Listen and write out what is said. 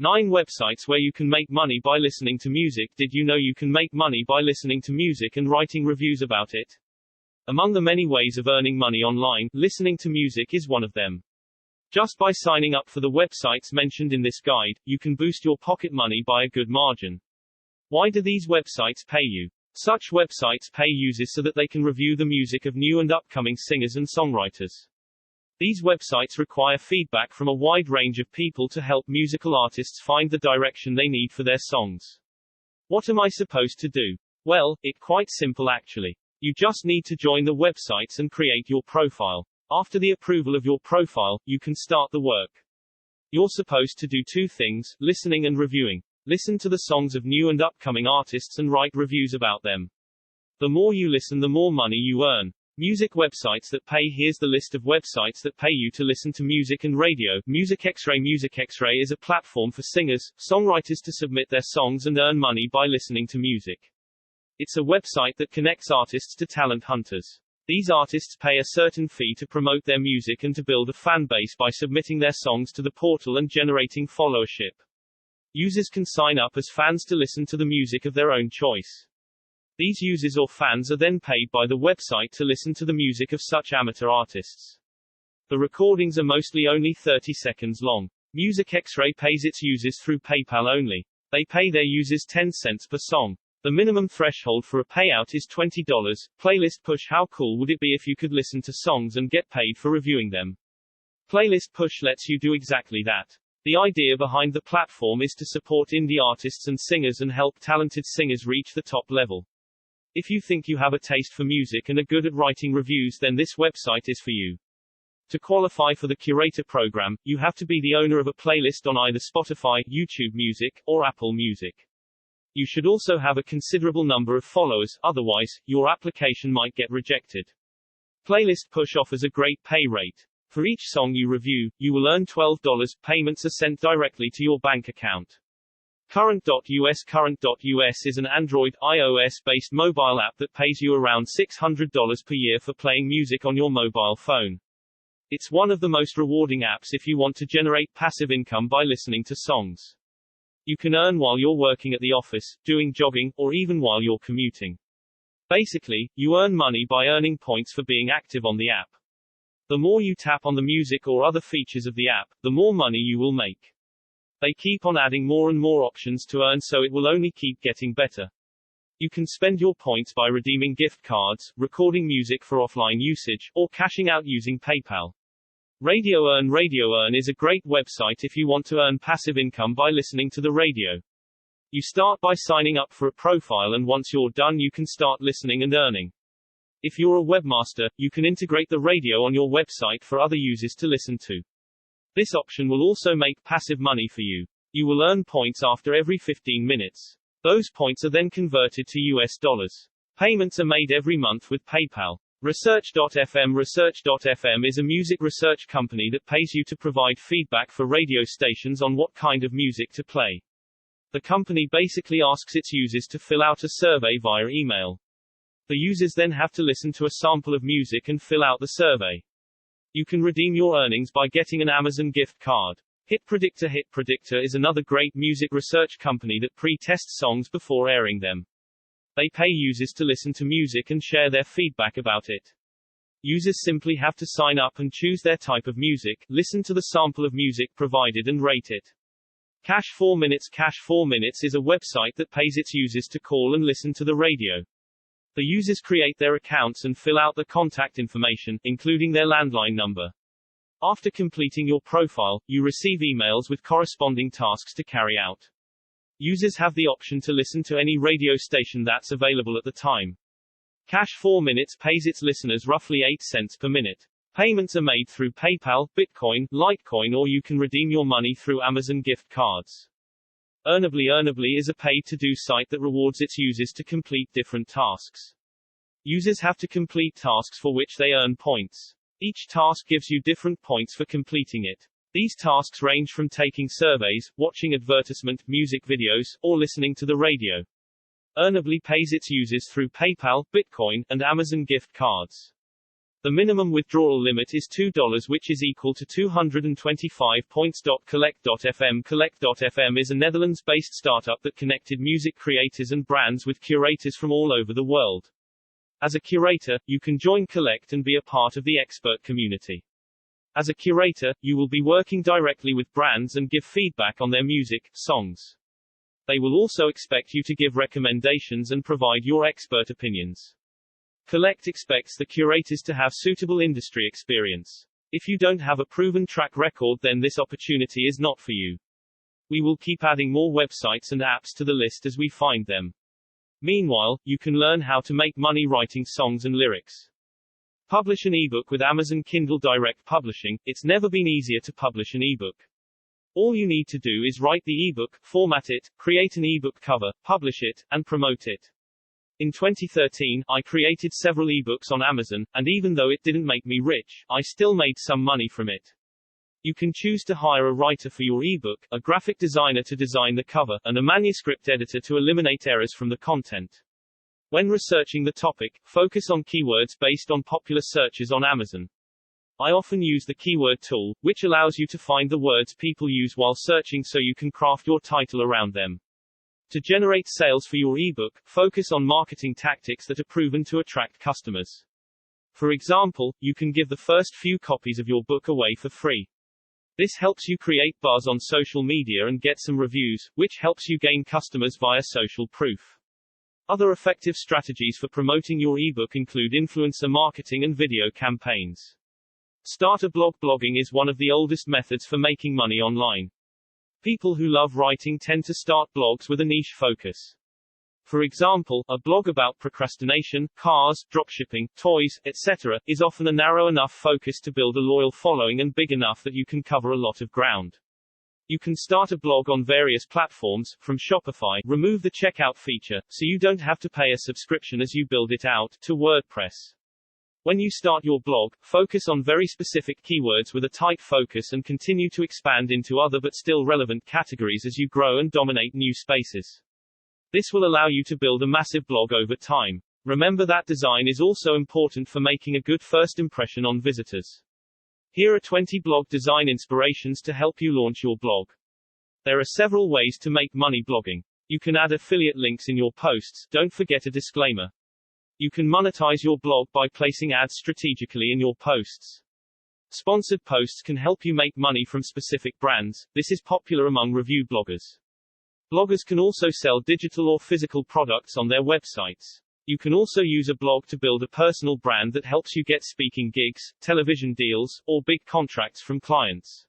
9 websites where you can make money by listening to music. Did you know you can make money by listening to music and writing reviews about it? Among the many ways of earning money online, listening to music is one of them. Just by signing up for the websites mentioned in this guide, you can boost your pocket money by a good margin. Why do these websites pay you? Such websites pay users so that they can review the music of new and upcoming singers and songwriters. These websites require feedback from a wide range of people to help musical artists find the direction they need for their songs. What am I supposed to do? Well, it's quite simple actually. You just need to join the websites and create your profile. After the approval of your profile, you can start the work. You're supposed to do 2 things, listening and reviewing. Listen to the songs of new and upcoming artists and write reviews about them. The more you listen, the more money you earn. Music websites that pay. Here's the list of websites that pay you to listen to music and radio. Music X-Ray. Music X-Ray is a platform for singers, songwriters to submit their songs and earn money by listening to music. It's a website that connects artists to talent hunters. These artists pay a certain fee to promote their music and to build a fan base by submitting their songs to the portal and generating followership. Users can sign up as fans to listen to the music of their own choice. These users or fans are then paid by the website to listen to the music of such amateur artists. The recordings are mostly only 30 seconds long. Music X-Ray pays its users through PayPal only. They pay their users 10 cents per song. The minimum threshold for a payout is $20. Playlist Push. How cool would it be if you could listen to songs and get paid for reviewing them? Playlist Push lets you do exactly that. The idea behind the platform is to support indie artists and singers and help talented singers reach the top level. If you think you have a taste for music and are good at writing reviews, then this website is for you. To qualify for the curator program, you have to be the owner of a playlist on either Spotify, YouTube Music, or Apple Music. You should also have a considerable number of followers, otherwise, your application might get rejected. Playlist Push offers a great pay rate. For each song you review, you will earn $12. Payments are sent directly to your bank account. Current.us. Current.us is an Android, iOS-based mobile app that pays you around $600 per year for playing music on your mobile phone. It's one of the most rewarding apps if you want to generate passive income by listening to songs. You can earn while you're working at the office, doing jogging, or even while you're commuting. Basically, you earn money by earning points for being active on the app. The more you tap on the music or other features of the app, the more money you will make. They keep on adding more and more options to earn, so it will only keep getting better. You can spend your points by redeeming gift cards, recording music for offline usage, or cashing out using PayPal. Radio Earn. Radio Earn is a great website if you want to earn passive income by listening to the radio. You start by signing up for a profile, and once you're done, you can start listening and earning. If you're a webmaster, you can integrate the radio on your website for other users to listen to. This option will also make passive money for you. You will earn points after every 15 minutes. Those points are then converted to US dollars. Payments are made every month with PayPal. Research.fm. Research.fm is a music research company that pays you to provide feedback for radio stations on what kind of music to play. The company basically asks its users to fill out a survey via email. The users then have to listen to a sample of music and fill out the survey. You can redeem your earnings by getting an Amazon gift card. Hit Predictor. Hit Predictor is another great music research company that pre-tests songs before airing them. They pay users to listen to music and share their feedback about it. Users simply have to sign up and choose their type of music, listen to the sample of music provided and rate it. Cash 4 Minutes. Cash 4 Minutes is a website that pays its users to call and listen to the radio. The users create their accounts and fill out the contact information, including their landline number. After completing your profile, you receive emails with corresponding tasks to carry out. Users have the option to listen to any radio station that's available at the time. Cash 4 Minutes pays its listeners roughly 8 cents per minute. Payments are made through PayPal, Bitcoin, Litecoin, or you can redeem your money through Amazon gift cards. Earnably. Earnably is a paid-to-do site that rewards its users to complete different tasks. Users have to complete tasks for which they earn points. Each task gives you different points for completing it. These tasks range from taking surveys, watching advertisement, music videos, or listening to the radio. Earnably pays its users through PayPal, Bitcoin, and Amazon gift cards. The minimum withdrawal limit is $2, which is equal to 225 points. Collect.fm Collect.fm is a Netherlands-based startup that connected music creators and brands with curators from all over the world. As a curator, you can join Collect and be a part of the expert community. As a curator, you will be working directly with brands and give feedback on their music, songs. They will also expect you to give recommendations and provide your expert opinions. Collect expects the curators to have suitable industry experience. If you don't have a proven track record, then this opportunity is not for you. We will keep adding more websites and apps to the list as we find them. Meanwhile, you can learn how to make money writing songs and lyrics. Publish an ebook with Amazon Kindle Direct Publishing. It's never been easier to publish an ebook. All you need to do is write the ebook, format it, create an ebook cover, publish it, and promote it. In 2013, I created several ebooks on Amazon, and even though it didn't make me rich, I still made some money from it. You can choose to hire a writer for your ebook, a graphic designer to design the cover, and a manuscript editor to eliminate errors from the content. When researching the topic, focus on keywords based on popular searches on Amazon. I often use the keyword tool, which allows you to find the words people use while searching so you can craft your title around them. To generate sales for your ebook, focus on marketing tactics that are proven to attract customers. For example, you can give the first few copies of your book away for free. This helps you create buzz on social media and get some reviews, which helps you gain customers via social proof. Other effective strategies for promoting your ebook include influencer marketing and video campaigns. Start a blog. Blogging is one of the oldest methods for making money online. People who love writing tend to start blogs with a niche focus. For example, a blog about procrastination, cars, dropshipping, toys, etc., is often a narrow enough focus to build a loyal following and big enough that you can cover a lot of ground. You can start a blog on various platforms, from Shopify, remove the checkout feature, so you don't have to pay a subscription as you build it out, to WordPress. When you start your blog, focus on very specific keywords with a tight focus and continue to expand into other but still relevant categories as you grow and dominate new spaces. This will allow you to build a massive blog over time. Remember that design is also important for making a good first impression on visitors. Here are 20 blog design inspirations to help you launch your blog. There are several ways to make money blogging. You can add affiliate links in your posts, don't forget a disclaimer. You can monetize your blog by placing ads strategically in your posts. Sponsored posts can help you make money from specific brands. This is popular among review bloggers. Bloggers can also sell digital or physical products on their websites. You can also use a blog to build a personal brand that helps you get speaking gigs, television deals, or big contracts from clients.